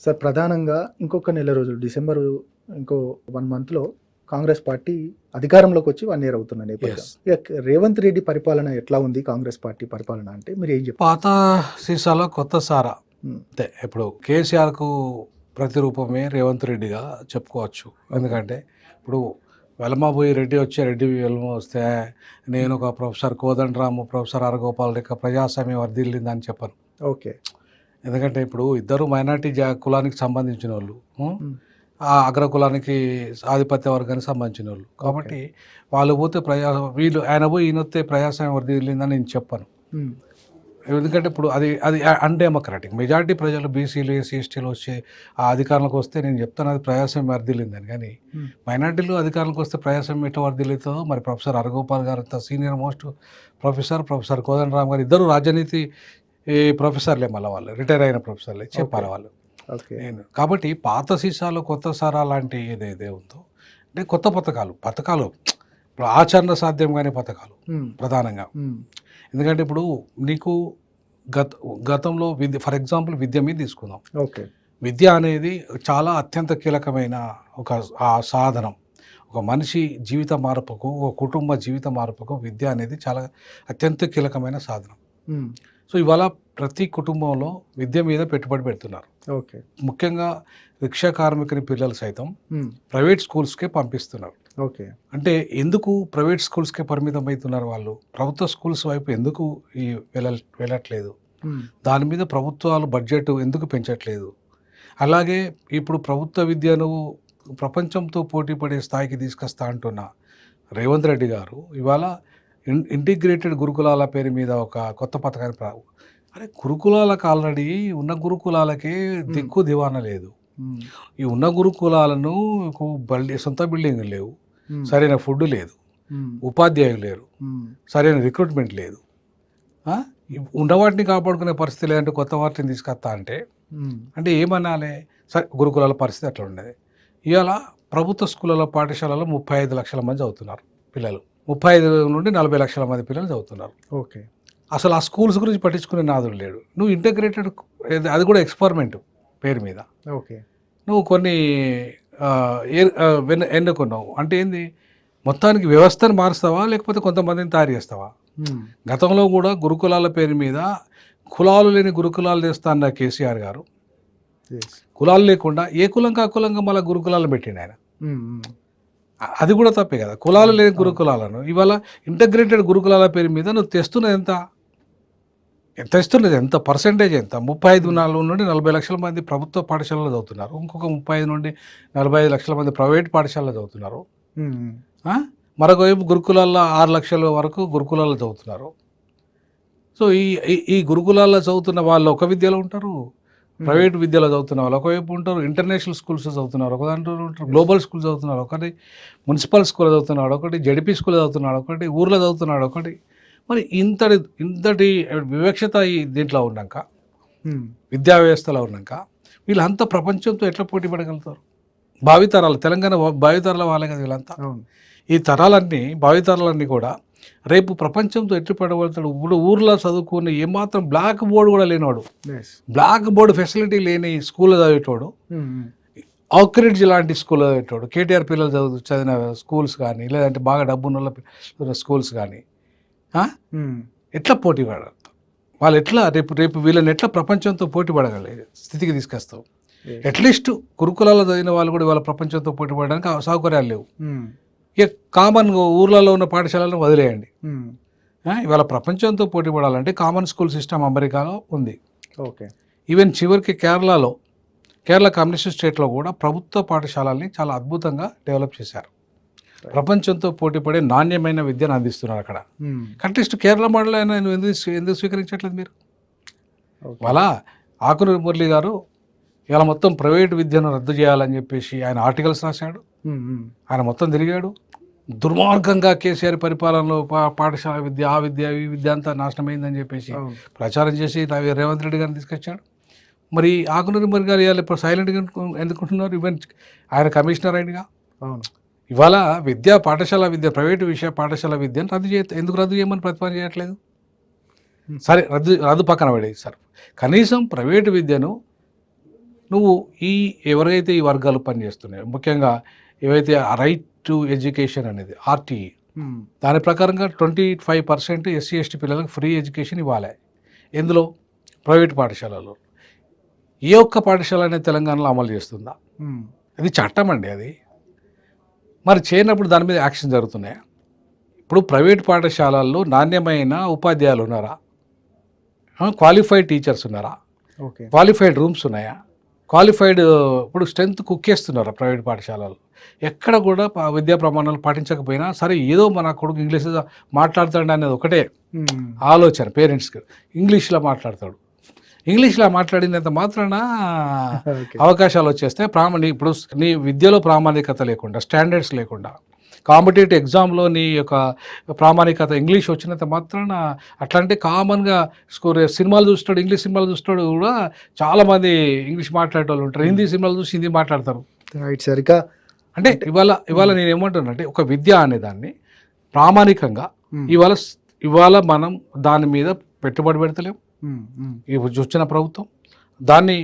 Sir ప్రధానంగా ఇంకొక నెల రోజులు డిసెంబర్ ఇంకో 1 మంత్‌లో కాంగ్రెస్ పార్టీ అధికారంలోకి వచ్చి 1 ఇయర్ అవుతున్న నేపథ్యం. యెస్. రేవంత్ రెడ్డి పరిపాలన ఎట్లా ఉంది కాంగ్రెస్ పార్టీ పరిపాలన అంటే మీరేం చెప్తారు? పాత సీసాలో కొత్త సారా. హ్మ్. అంతే. ఇప్పుడు కేసీఆర్‌కు ప్రతిరూపమే రేవంత్ రెడ్డిగా చెప్పుకోవచ్చు. ఎందుకంటే ఇప్పుడు వెలమబోయి రెడ్డి వచ్చి రెడ్డి వెలమ వస్తే నేను ఒక ప్రొఫెసర్ కోదండరాము, ప్రొఫెసర్ ఆర్‌గోపాల్ లెక్క ప్రజాస్వామ్యం వర్ధిల్లిందని చెప్పను. ఓకే. ఎందుకంటే ఇప్పుడు ఇద్దరు మైనార్టీ కులానికి సంబంధించినోళ్ళు. హ్మ్. ఆ అగ్ర కులానికి ఆధిపత్య వర్గానికి సంబంధించినోళ్ళు. కాబట్టి వాళ్ళు పోతే వీళ్ళు ఆయన పోయి ఈయనొస్తే ప్రజాస్వామ్యం వర్ధిల్లిందని నేను చెప్పను. హ్మ్. ఎందుకంటే ఇప్పుడు అది అది అన్డెమోక్రాటిక్. మెజారిటీ ప్రజలు బీసీలు, ఎస్సీ, ఎస్టీలు వచ్చి ఆ అధికారంలోకి వస్తే నేను చెప్తాను అది ప్రజాస్వామ్యం వర్ధిల్లిందని. కానీ హ్మ్. మైనార్టీలు అధికారంలోకి వస్తే ప్రజాస్వామ్యం ఎట్లా వర్ధిల్లుతుందో మరి ప్రొఫెసర్ హరగోపాల్ గారు అంత సీనియర్ మోస్ట్ ప్రొఫెసర్ కోదండరామ్ గారు ఇద్దరు రాజనీతి ప్రొఫెసర్లే, మళ్ళీ వాళ్ళు రిటైర్ అయిన ప్రొఫెసర్లే చెప్పాలి వాళ్ళు. ఓకే. కాబట్టి పాత సీసాలు కొత్త సారా లాంటి ఏదైతే ఉందో అంటే కొత్త పథకాలు ఇప్పుడు ఆచరణ సాధ్యం కాని పథకాలు హ్మ్. ప్రధానంగా. హ్మ్. ఎందుకంటే ఇప్పుడు నీకు గతంలో ఫర్ ఎగ్జాంపుల్ విద్య మీద తీసుకుందాం. ఓకే. విద్య అనేది చాలా అత్యంత కీలకమైన ఒక సాధనం. ఒక మనిషి జీవిత మార్పుకు, ఒక కుటుంబ జీవిత మార్పుకు విద్య అనేది చాలా అత్యంత కీలకమైన సాధనం. హ్మ్. సో ఇవాళ ప్రతి కుటుంబంలో విద్య మీద పెట్టుబడి పెడుతున్నారు. ఓకే. ముఖ్యంగా రిక్షా కార్మికుని పిల్లలు సైతం హ్మ్. ప్రైవేట్ స్కూల్స్కే పంపిస్తున్నారు. ఓకే. అంటే ఎందుకు ప్రైవేట్ స్కూల్స్కే పరిమితం అవుతున్నారు వాళ్ళు? ప్రభుత్వ స్కూల్స్ వైపు ఎందుకు వెళ్ళట్లేదు? హ్మ్. దాని మీద ప్రభుత్వాలు బడ్జెట్ ఎందుకు పెంచట్లేదు? అలాగే ఇప్పుడు ప్రభుత్వ విద్యను ప్రపంచంతో పోటీ పడే స్థాయికి తీసుకొస్తా అంటున్న రేవంత్ రెడ్డి గారు ఇవాళ ఇంటిగ్రేటెడ్ గురుకులాల పేరు మీద ఒక కొత్త పథకాన్ని అరే గురుకులాలకు ఆల్రెడీ ఉన్న గురుకులాలకే దిక్కు దివాన లేదు. హ్మ్. ఈ ఉన్న గురుకులాలను సొంత బిల్డింగ్లు లేవు, హ్మ్. సరైన ఫుడ్ లేదు, హ్మ్. ఉపాధ్యాయులు లేరు, హ్మ్. సరైన రిక్రూట్మెంట్ లేదు. ఉన్న వాటిని కాపాడుకునే పరిస్థితి లేదంటే కొత్త వాటిని తీసుకొస్తా అంటే హ్మ్. అంటే ఏమనాలి? సరే గురుకులాల పరిస్థితి అట్లా ఉండేది. ఇవాళ ప్రభుత్వ స్కూళ్ళలో పాఠశాలలో 35 లక్షల మంది చదువుతున్నారు పిల్లలు. 35 నుండి 40 లక్షల మంది పిల్లలు చదువుతున్నారు. ఓకే. అసలు ఆ స్కూల్స్ గురించి పట్టించుకునే నాదుడు లేడు. నువ్వు ఇంటిగ్రేటెడ్ అది కూడా ఎక్స్పెరిమెంట్ పేరు మీద ఓకే. నువ్వు కొన్ని ఎన్నుకున్నావు అంటే ఏంది? మొత్తానికి వ్యవస్థను మారుస్తావా లేకపోతే కొంతమందిని తయారు చేస్తావా? హ్మ్. గతంలో కూడా గురుకులాల పేరు మీద కులాలు లేని గురుకులాలు తెస్తా అన్న కేసీఆర్ గారు యెస్. కులాలు లేకుండా ఏ కులంగా కులంగా మళ్ళీ గురుకులాలు పెట్టిండు ఆయన. హ్మ్. హ్మ్. అది కూడా తప్పే కదా. కులాలు లేని గురుకులాలను ఇవాళ ఇంటగ్రేటెడ్ గురుకులాల పేరు మీద నువ్వు తెస్తున్నది ఎంత ఇస్తున్నది, ఎంత పర్సెంటేజ్ ఎంత? 35 నుండి 40 లక్షల మంది ప్రభుత్వ పాఠశాలలో చదువుతున్నారు, ఇంకొక 35 నుండి 45 లక్షల మంది ప్రైవేట్ పాఠశాలలో చదువుతున్నారు. హ్మ్. మరొక వైపు గురుకులాల్లో 6 లక్షల వరకు గురుకులాల్లో చదువుతున్నారు. సో ఈ గురుకులాల్లో చదువుతున్న వాళ్ళు ఒక విద్యలో ఉంటారు, ప్రైవేట్ విద్యలో చదువుతున్న వాళ్ళు ఒకవైపు ఉంటారు, ఇంటర్నేషనల్ స్కూల్స్ చదువుతున్నారు ఒక దాంట్లో ఉంటారు, గ్లోబల్ స్కూల్ చదువుతున్నారు ఒకటి, మున్సిపల్ స్కూల్ చదువుతున్నాడు ఒకటి, జడిపి స్కూల్ చదువుతున్నాడు ఒకటి, ఊర్లో చదువుతున్నాడు ఒకటి. మరి ఇంతటి వివక్షత దీంట్లో ఉన్నాక, విద్యా వ్యవస్థలో ఉన్నాక వీళ్ళంతా ప్రపంచంతో ఎట్లా పోటీ పడగలుగుతారు? భావితరాలు, తెలంగాణ భావితరాల వాళ్ళే కదా వీళ్ళంతా. ఈ భావితరాలన్నీ కూడా రేపు ప్రపంచంతో ఎట్లు పడగలుగుతాడు? ఇప్పుడు ఊర్లో చదువుకుని ఏమాత్రం బ్లాక్ బోర్డు కూడా లేనివాడు, బ్లాక్ బోర్డు ఫెసిలిటీ లేని స్కూల్లో చదివేటోడు, ఆక్రిడ్జ్ లాంటి స్కూల్లో చదివేటోడు, కేటీఆర్ పిల్లలు చదివిన స్కూల్స్ కానీ లేదంటే బాగా డబ్బున్న స్కూల్స్ కానీ ఎట్లా పోటీ పడగలుగుతారు? వాళ్ళు ఎట్లా రేపు వీళ్ళని ఎట్లా ప్రపంచంతో పోటీ పడగలే స్థితికి తీసుకొస్తావు? అట్లీస్ట్ గురుకులాల్లో చదివిన వాళ్ళు కూడా వాళ్ళ ప్రపంచంతో పోటీ పడడానికి సౌకర్యాలు లేవు. ఇక కామన్ ఊర్లలో ఉన్న పాఠశాలను వదిలేయండి. ఇవాళ ప్రపంచంతో పోటీ పడాలంటే కామన్ స్కూల్ సిస్టమ్ అమెరికాలో ఉంది. ఓకే. ఈవెన్ చివరికి కేరళ కమ్యూనిస్ట్ స్టేట్లో కూడా ప్రభుత్వ పాఠశాలల్ని చాలా అద్భుతంగా డెవలప్ చేశారు. ప్రపంచంతో పోటీ పడే నాణ్యమైన విద్యను అందిస్తున్నారు అక్కడ. అట్లీస్ట్ కేరళ మోడల్ అయినా ఎందుకు స్వీకరించట్లేదు మీరు? వాళ్ళ ఆకునూరి మురళి గారు ఇలా మొత్తం ప్రైవేట్ విద్యను రద్దు చేయాలని చెప్పేసి ఆయన ఆర్టికల్స్ రాశాడు, ఆయన మొత్తం తిరిగాడు. దుర్మార్గంగా కేసీఆర్ పరిపాలనలో పాఠశాల విద్య, ఆ విద్య, ఈ విద్య అంతా నాశనమైందని చెప్పేసి ప్రచారం చేసి రేవంత్ రెడ్డి గారిని తీసుకొచ్చాడు. మరి ఆకునూరి మురళి గారు ఇవాళ ఇప్పుడు సైలెంట్గా ఎందుకుంటున్నారు? ఈవెన్ ఆయన కమిషనర్ అయినగా. ఇవాళ ప్రైవేటు పాఠశాల విద్యను ఎందుకు రద్దు చేయమని ప్రతిపాదన చేయట్లేదు? సరే రద్దు పక్కన పడేది సార్. కనీసం ప్రైవేటు విద్యను నువ్వు ఎవరైతే ఈ వర్గాలు పనిచేస్తున్నాయో ముఖ్యంగా ఏవైతే రైట్ టు ఎడ్యుకేషన్ అనేది ఆర్టీఈ దాని ప్రకారంగా 25% ఎస్సీ ఎస్టీ పిల్లలకు ఫ్రీ ఎడ్యుకేషన్ ఇవ్వాలి. ఎందులో? ప్రైవేట్ పాఠశాలలో. ఏ ఒక్క పాఠశాల అనేది తెలంగాణలో అమలు చేస్తుందా? అది చట్టం అండి అది. మరి చేయనప్పుడు దాని మీద యాక్షన్ జరుగుతున్నాయా? ఇప్పుడు ప్రైవేట్ పాఠశాలల్లో నాణ్యమైన ఉపాధ్యాయులు ఉన్నారా? క్వాలిఫైడ్ టీచర్స్ ఉన్నారా? ఓకే. క్వాలిఫైడ్ రూమ్స్ ఉన్నాయా? క్వాలిఫైడ్ ఇప్పుడు స్ట్రెంత్ కుక్కేస్తున్నారా ప్రైవేట్ పాఠశాలలు? ఎక్కడ కూడా విద్యా ప్రమాణాలు పాటించకపోయినా సరే ఏదో మన కొడుకు ఇంగ్లీష్ మాట్లాడతాడు అనేది ఒకటే ఆలోచన పేరెంట్స్కి. ఇంగ్లీష్లో మాట్లాడతాడు, ఇంగ్లీష్లో మాట్లాడినంత మాత్రాన అవకాశాలు వచ్చేస్తే ఇప్పుడు నీ విద్యలో ప్రామాణికత లేకుండా, స్టాండర్డ్స్ లేకుండా, కాంపిటేటివ్ ఎగ్జామ్లో నీ యొక్క ప్రామాణికత ఇంగ్లీష్ వచ్చినంత మాత్రాన అట్లాంటి కామన్గా సినిమాలు చూస్తాడు, ఇంగ్లీష్ సినిమాలు చూస్తాడు కూడా చాలామంది ఇంగ్లీష్ మాట్లాడే వాళ్ళు ఉంటారు, హిందీ సినిమాలు చూసి హిందీ మాట్లాడతారు. సరిగా అంటే ఇవాళ నేను ఏమంటున్నానంటే ఒక విద్య అనేదాన్ని ప్రామాణికంగా ఇవాళ మనం దాని మీద పెట్టుబడి పెడతలేం. ఈ వచ్చిన ప్రభుత్వం దాన్ని